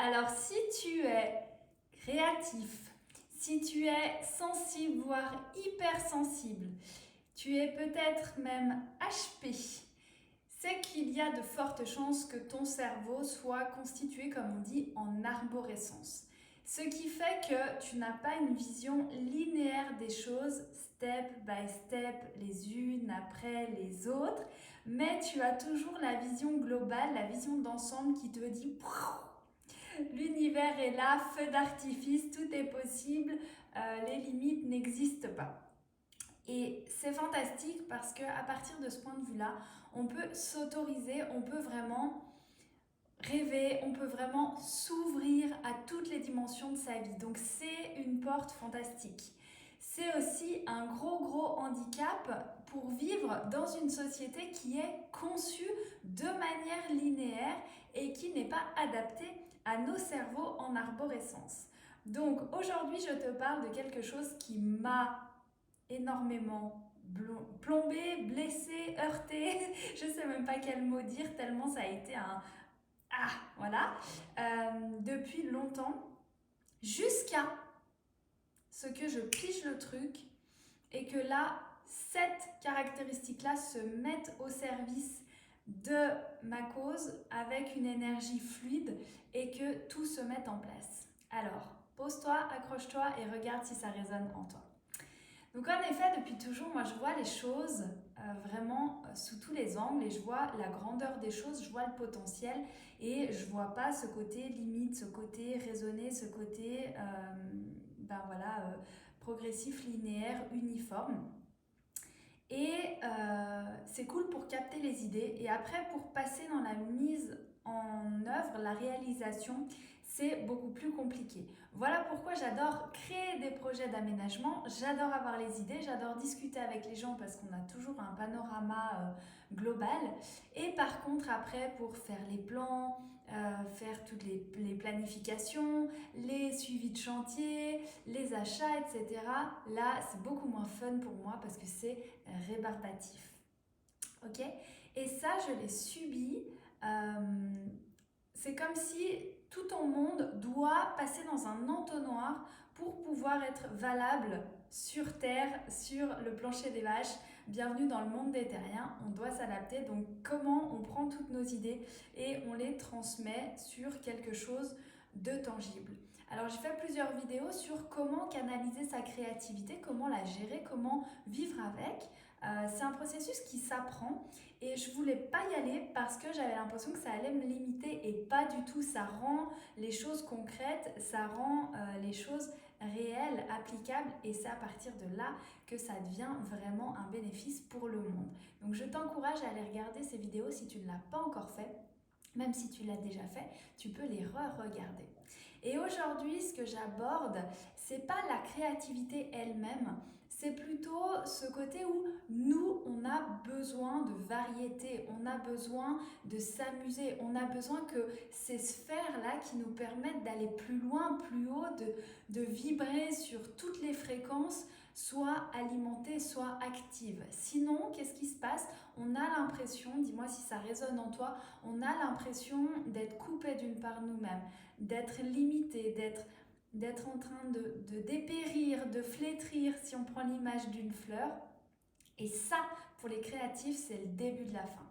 Alors, si tu es créatif, si tu es sensible, voire hypersensible, tu es peut-être même HP, c'est qu'il y a de fortes chances que ton cerveau soit constitué, comme on dit, en arborescence. Ce qui fait que tu n'as pas une vision linéaire des choses, step by step, les unes après les autres, mais tu as toujours la vision globale, la vision d'ensemble qui te dit l'univers est là, feu d'artifice, tout est possible, les limites n'existent pas. Et c'est fantastique parce qu'à partir de ce point de vue-là, on peut s'autoriser, on peut vraiment rêver, on peut vraiment s'ouvrir à toutes les dimensions de sa vie. Donc c'est une porte fantastique. C'est aussi un gros handicap pour vivre dans une société qui est conçue de manière linéaire et qui n'est pas adaptée à nos cerveaux en arborescence. Donc aujourd'hui, je te parle de quelque chose qui m'a énormément plombée, blessée, heurtée. Je ne sais même pas quel mot dire tellement ça a été un... Ah, voilà. Depuis longtemps, jusqu'à ce que je pige le truc et que là, cette caractéristique-là se mette au service de ma cause avec une énergie fluide et que tout se mette en place. Alors, pose-toi, accroche-toi et regarde si ça résonne en toi. Donc en effet, depuis toujours, moi je vois les choses vraiment sous tous les angles et je vois la grandeur des choses, je vois le potentiel et je vois pas ce côté limite, ce côté raisonné, ce côté progressif, linéaire, uniforme. Et c'est cool pour capter les idées et après pour passer dans la mise en œuvre, la réalisation, c'est beaucoup plus compliqué. Voilà pourquoi j'adore créer des projets d'aménagement, j'adore avoir les idées, j'adore discuter avec les gens parce qu'on a toujours un panorama global. Et par contre après pour faire les plans, faire toutes les planifications, les suivis de chantier, les achats, etc. Là c'est beaucoup moins fun pour moi parce que c'est rébarbatif. Ok? Et ça je l'ai subi. C'est comme si tout ton monde doit passer dans un entonnoir pour pouvoir être valable sur Terre, sur le plancher des vaches. Bienvenue dans le monde des terriens, on doit s'adapter. Donc comment on prend toutes nos idées et on les transmet sur quelque chose de tangible. Alors j'ai fait plusieurs vidéos sur comment canaliser sa créativité, comment la gérer, comment vivre avec. C'est un processus qui s'apprend et je voulais pas y aller parce que j'avais l'impression que ça allait me limiter et pas du tout. Ça rend les choses concrètes, ça rend les choses réelles, applicables et c'est à partir de là que ça devient vraiment un bénéfice pour le monde. Donc je t'encourage à aller regarder ces vidéos si tu ne l'as pas encore fait. Même si tu l'as déjà fait, tu peux les re-regarder. Et aujourd'hui, ce que j'aborde, c'est pas la créativité elle-même, c'est plutôt ce côté où nous, on a besoin de variété, on a besoin de s'amuser, on a besoin que ces sphères-là qui nous permettent d'aller plus loin, plus haut, de vibrer sur toutes les fréquences, soient alimentées, soient actives. Sinon, qu'est-ce qui se passe? On a l'impression, dis-moi si ça résonne en toi, on a l'impression d'être coupé d'une part de nous-mêmes, d'être limité, d'être en train de dépérir, de flétrir si on prend l'image d'une fleur. Et ça, pour les créatifs, c'est le début de la fin.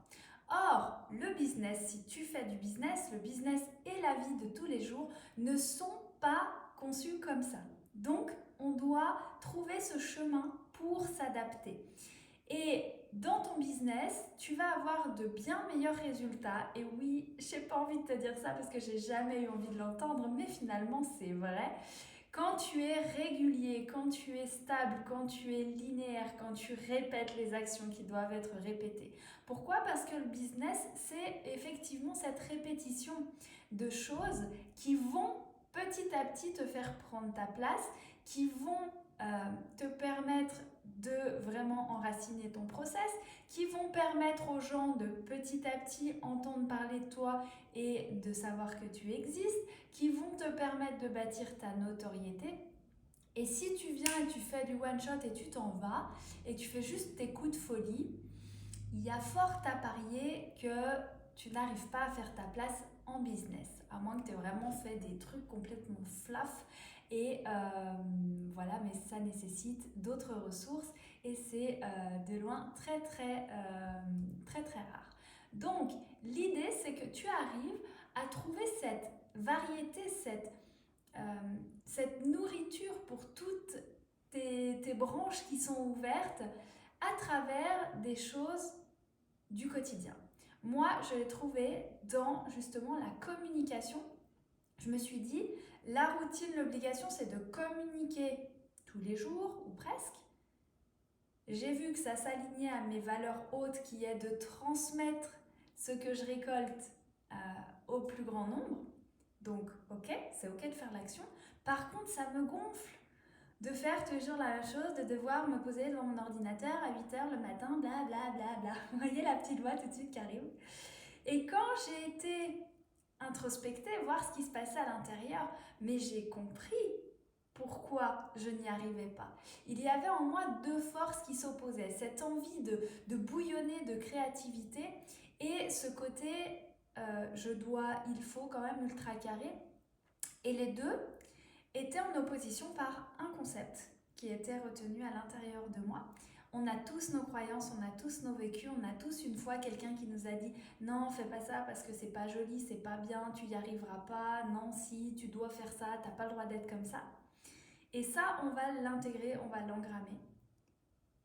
Or, le business, si tu fais du business, le business et la vie de tous les jours ne sont pas conçus comme ça. Donc, on doit trouver ce chemin pour s'adapter. Et dans ton business, tu vas avoir de bien meilleurs résultats. Et oui, j'ai pas envie de te dire ça parce que j'ai jamais eu envie de l'entendre, mais finalement c'est vrai. Quand tu es régulier, quand tu es stable, quand tu es linéaire, quand tu répètes les actions qui doivent être répétées. Pourquoi? Parce que le business, c'est effectivement cette répétition de choses qui vont petit à petit te faire prendre ta place, qui vont te permettre de vraiment enraciner ton process, qui vont permettre aux gens de petit à petit entendre parler de toi et de savoir que tu existes, qui vont te permettre de bâtir ta notoriété. Et si tu viens et tu fais du one shot et tu t'en vas et tu fais juste tes coups de folie, il y a fort à parier que tu n'arrives pas à faire ta place en business, à moins que tu aies vraiment fait des trucs complètement flaf. Et voilà, mais ça nécessite d'autres ressources et c'est de loin très très rare. Donc l'idée c'est que tu arrives à trouver cette variété, cette nourriture pour toutes tes branches qui sont ouvertes à travers des choses du quotidien. Moi, je l'ai trouvé dans justement la communication. Je me suis dit, la routine, l'obligation, c'est de communiquer tous les jours ou presque. J'ai vu que ça s'alignait à mes valeurs hautes qui est de transmettre ce que je récolte au plus grand nombre. Donc, ok, c'est ok de faire l'action. Par contre, ça me gonfle de faire toujours la même chose, de devoir me poser devant mon ordinateur à 8h le matin, bla bla bla bla. Vous voyez la petite voix tout de suite qui arrive. Et quand j'ai été introspecter, voir ce qui se passait à l'intérieur, mais j'ai compris pourquoi je n'y arrivais pas. Il y avait en moi deux forces qui s'opposaient, cette envie de bouillonner de créativité et ce côté il faut quand même ultra carré. Et les deux étaient en opposition par un concept qui était retenu à l'intérieur de moi. On a tous nos croyances, on a tous nos vécus, on a tous une fois quelqu'un qui nous a dit non, fais pas ça parce que c'est pas joli, c'est pas bien, tu y arriveras pas, non, si, tu dois faire ça, t'as pas le droit d'être comme ça. Et ça, on va l'intégrer, on va l'engrammer.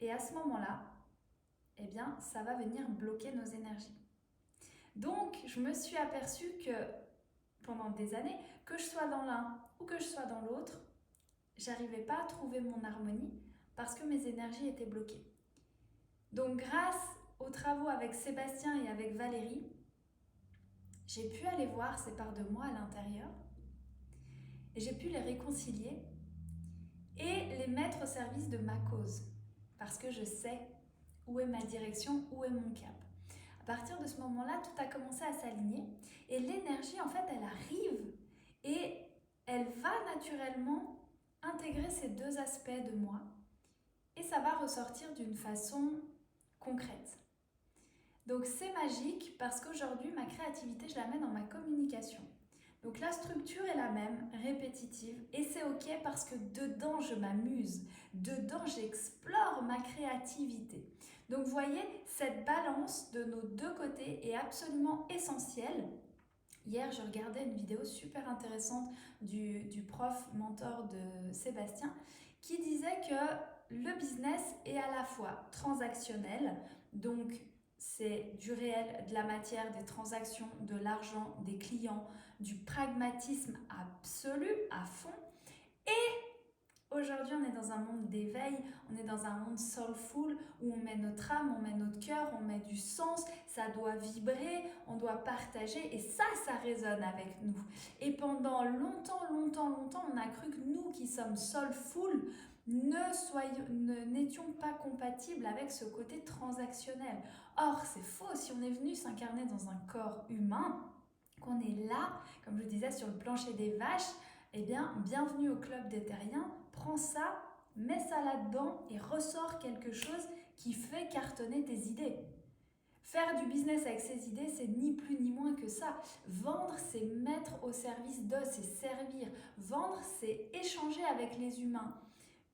Et à ce moment-là, eh bien, ça va venir bloquer nos énergies. Donc, je me suis aperçue que pendant des années, que je sois dans l'un ou que je sois dans l'autre, j'arrivais pas à trouver mon harmonie parce que mes énergies étaient bloquées. Donc grâce aux travaux avec Sébastien et avec Valérie, j'ai pu aller voir ces parts de moi à l'intérieur et j'ai pu les réconcilier et les mettre au service de ma cause parce que je sais où est ma direction, où est mon cap. À partir de ce moment-là, tout a commencé à s'aligner et l'énergie, en fait, elle arrive et elle va naturellement intégrer ces deux aspects de moi et ça va ressortir d'une façon concrète. Donc c'est magique parce qu'aujourd'hui, ma créativité, je la mets dans ma communication. Donc la structure est la même, répétitive, et c'est ok parce que dedans, je m'amuse. Dedans, j'explore ma créativité. Donc vous voyez, cette balance de nos deux côtés est absolument essentielle. Hier, je regardais une vidéo super intéressante du prof mentor de Sébastien qui disait que le business est à la fois transactionnel, donc c'est du réel, de la matière, des transactions, de l'argent, des clients, du pragmatisme absolu à fond. Et aujourd'hui, on est dans un monde d'éveil, on est dans un monde soulful où on met notre âme, on met notre cœur, on met du sens, ça doit vibrer, on doit partager et ça résonne avec nous. Et pendant longtemps, on a cru que nous qui sommes soulful, n'étions pas compatibles avec ce côté transactionnel. Or, c'est faux, si on est venu s'incarner dans un corps humain, qu'on est là, comme je disais, sur le plancher des vaches, eh bien, bienvenue au club des terriens, prends ça, mets ça là-dedans et ressors quelque chose qui fait cartonner tes idées. Faire du business avec ses idées, c'est ni plus ni moins que ça. Vendre, c'est mettre au service d'eux, c'est servir. Vendre, c'est échanger avec les humains.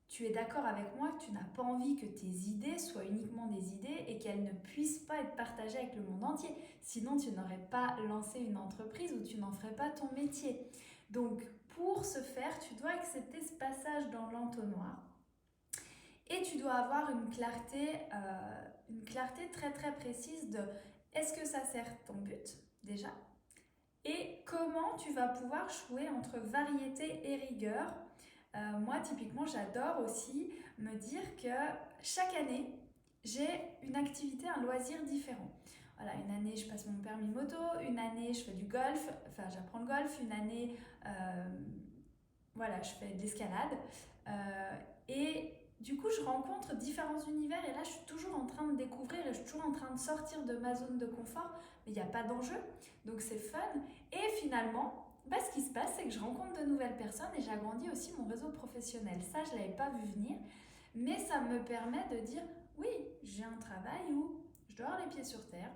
Tu es d'accord avec moi que tu n'as pas envie que tes idées soient uniquement des idées et qu'elles ne puissent pas être partagées avec le monde entier. Sinon, tu n'aurais pas lancé une entreprise ou tu n'en ferais pas ton métier. Donc, pour ce faire, tu dois accepter ce passage dans l'entonnoir et tu dois avoir une clarté très très précise de est-ce que ça sert ton but déjà et comment tu vas pouvoir jouer entre variété et rigueur. Moi, typiquement, j'adore aussi me dire que chaque année, j'ai une activité, un loisir différent. Voilà, une année, je passe mon permis moto, une année, je fais du golf, enfin, j'apprends le golf, une année, voilà, je fais de l'escalade. Et du coup, je rencontre différents univers et là, je suis toujours en train de découvrir et je suis toujours en train de sortir de ma zone de confort, mais il n'y a pas d'enjeu, donc c'est fun. Et finalement, ce qui se passe, c'est que je rencontre de nouvelles personnes et j'agrandis aussi mon réseau professionnel. Ça, je ne l'avais pas vu venir, mais ça me permet de dire, oui, j'ai un travail où je dois avoir les pieds sur terre,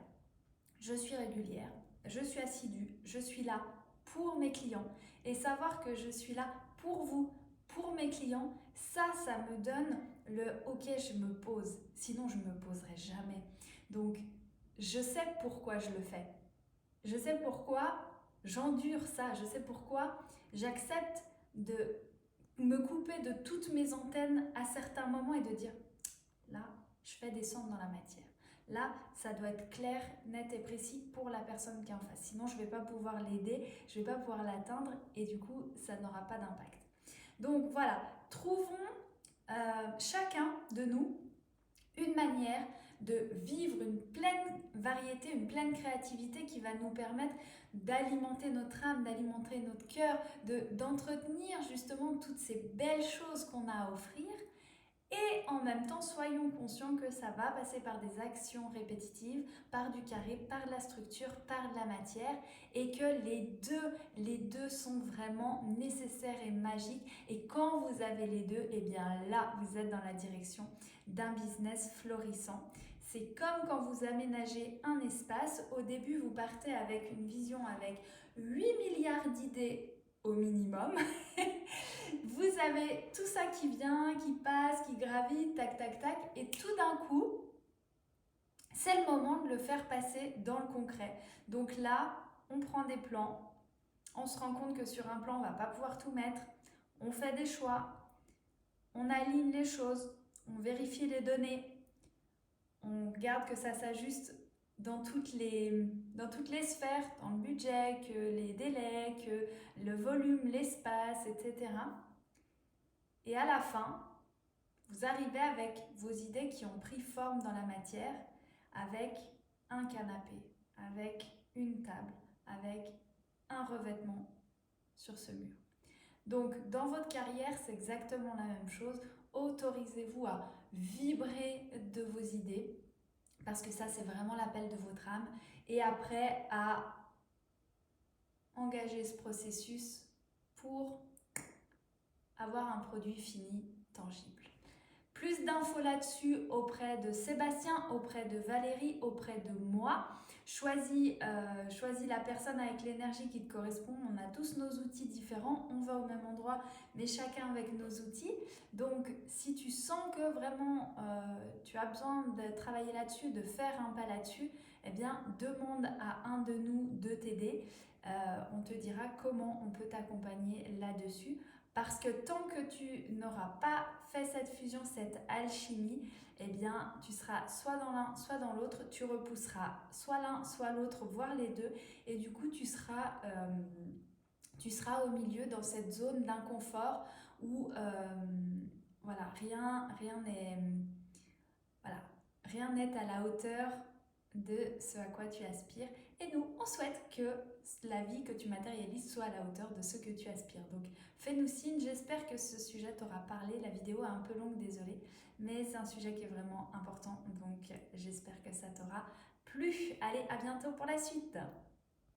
je suis régulière, je suis assidue, je suis là pour mes clients. Et savoir que je suis là pour vous, pour mes clients, ça me donne le ok, je me pose. Sinon, je ne me poserai jamais. Donc, je sais pourquoi je le fais. Je sais pourquoi j'endure ça. Je sais pourquoi j'accepte de me couper de toutes mes antennes à certains moments et de dire là, je fais descendre dans la matière. Là, ça doit être clair, net et précis pour la personne qui est en face. Sinon, je ne vais pas pouvoir l'aider, je ne vais pas pouvoir l'atteindre et du coup, ça n'aura pas d'impact. Donc voilà, trouvons chacun de nous une manière de vivre une pleine variété, une pleine créativité qui va nous permettre d'alimenter notre âme, d'alimenter notre cœur, d'entretenir justement toutes ces belles choses qu'on a à offrir. Et en même temps, soyons conscients que ça va passer par des actions répétitives, par du carré, par de la structure, par de la matière, et que les deux sont vraiment nécessaires et magiques. Et quand vous avez les deux, et bien là, vous êtes dans la direction d'un business florissant. C'est comme quand vous aménagez un espace. Au début, vous partez avec une vision avec 8 milliards d'idées au minimum. Vous avez tout ça qui vient, qui passe, qui gravite, tac, tac, tac, et tout d'un coup, c'est le moment de le faire passer dans le concret. Donc là, on prend des plans, on se rend compte que sur un plan, on ne va pas pouvoir tout mettre, on fait des choix, on aligne les choses, on vérifie les données, on regarde que ça s'ajuste dans toutes les sphères, dans le budget, que les délais, que le volume, l'espace, etc. Et à la fin, vous arrivez avec vos idées qui ont pris forme dans la matière, avec un canapé, avec une table, avec un revêtement sur ce mur. Donc, dans votre carrière, c'est exactement la même chose. Autorisez-vous à vibrer de vos idées, parce que ça, c'est vraiment l'appel de votre âme. Et après, à engager ce processus pour avoir un produit fini, tangible. Plus d'infos là-dessus auprès de Sébastien, auprès de Valérie, auprès de moi. Choisis la personne avec l'énergie qui te correspond. On a tous nos outils différents. On va au même endroit, mais chacun avec nos outils. Donc, si tu sens que vraiment tu as besoin de travailler là-dessus, de faire un pas là-dessus, eh bien, demande à un de nous de t'aider. On te dira comment on peut t'accompagner là-dessus. Parce que tant que tu n'auras pas fait cette fusion, cette alchimie, eh bien, tu seras soit dans l'un, soit dans l'autre. Tu repousseras soit l'un, soit l'autre, voire les deux. Et du coup, tu seras au milieu dans cette zone d'inconfort où voilà, rien n'est à la hauteur de ce à quoi tu aspires. Et nous, on souhaite que la vie que tu matérialises soit à la hauteur de ce que tu aspires. Donc, fais-nous signe. J'espère que ce sujet t'aura parlé. La vidéo est un peu longue, désolée, mais c'est un sujet qui est vraiment important. Donc, j'espère que ça t'aura plu. Allez, à bientôt pour la suite.